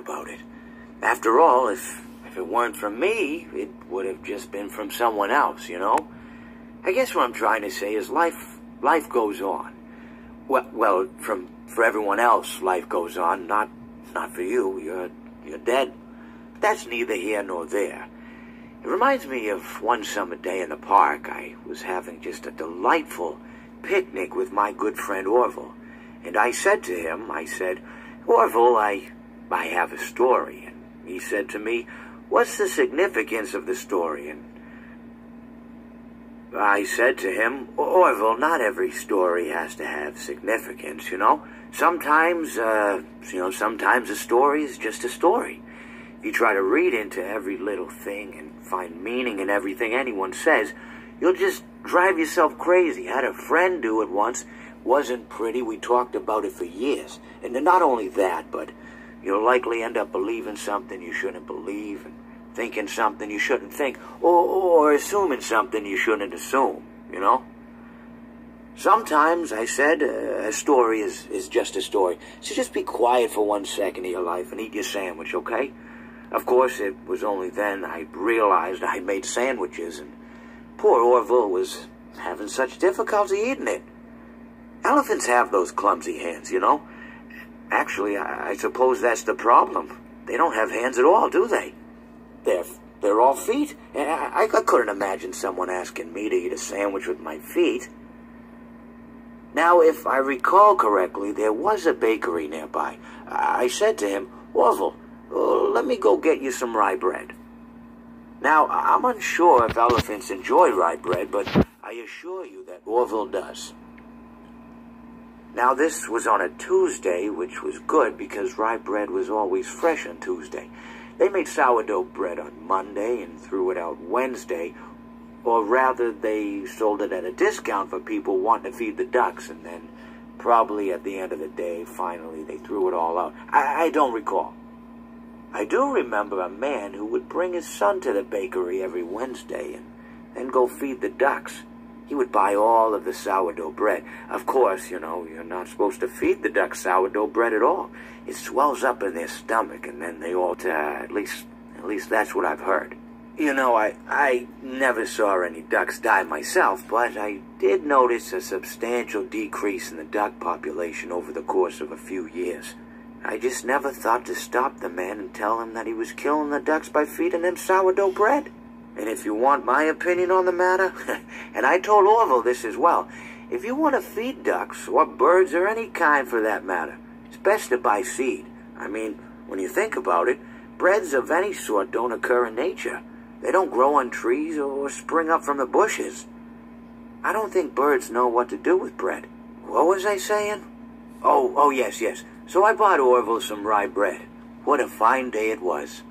about it. After all, if it weren't from me, it would have just been from someone else, you know? I guess what I'm trying to say is life goes on. Well, for everyone else, life goes on, not for you. You're dead. But that's neither here nor there. It reminds me of one summer day in the park. I was having just a delightful picnic with my good friend Orville. And I said to him, Orville, I have a story. And he said to me, what's the significance of the story? And I said to him, Orville, not every story has to have significance, you know? Sometimes a story is just a story. If you try to read into every little thing and find meaning in everything anyone says, you'll just drive yourself crazy. I had a friend do it once. Wasn't pretty. We talked about it for years. And not only that, but you'll likely end up believing something you shouldn't believe, and thinking something you shouldn't think, or assuming something you shouldn't assume, you know? Sometimes, I said, a story is just a story. So just be quiet for 1 second of your life and eat your sandwich, okay? Of course, it was only then I realized I made sandwiches, and poor Orville was having such difficulty eating it. Elephants have those clumsy hands, you know? Actually, I suppose that's the problem. They don't have hands at all, do they? They're all feet. I couldn't imagine someone asking me to eat a sandwich with my feet. Now, if I recall correctly, there was a bakery nearby. I said to him, Orville, let me go get you some rye bread. Now, I'm unsure if elephants enjoy rye bread, but I assure you that Orville does. Now, this was on a Tuesday, which was good because rye bread was always fresh on Tuesday. They made sourdough bread on Monday and threw it out Wednesday, or rather, they sold it at a discount for people wanting to feed the ducks, and then probably at the end of the day, finally, they threw it all out. I don't recall. I do remember a man who would bring his son to the bakery every Wednesday and then go feed the ducks. He would buy all of the sourdough bread. Of course, you know, you're not supposed to feed the ducks sourdough bread at all. It swells up in their stomach, and then they all at least that's what I've heard. You know, I never saw any ducks die myself, but I did notice a substantial decrease in the duck population over the course of a few years. I just never thought to stop the man and tell him that he was killing the ducks by feeding them sourdough bread. And if you want my opinion on the matter, and I told Orville this as well, if you want to feed ducks, or birds, or any kind for that matter, it's best to buy seed. I mean, when you think about it, breads of any sort don't occur in nature. They don't grow on trees or spring up from the bushes. I don't think birds know what to do with bread. What was I saying? Oh, yes. So I bought Orville some rye bread. What a fine day it was.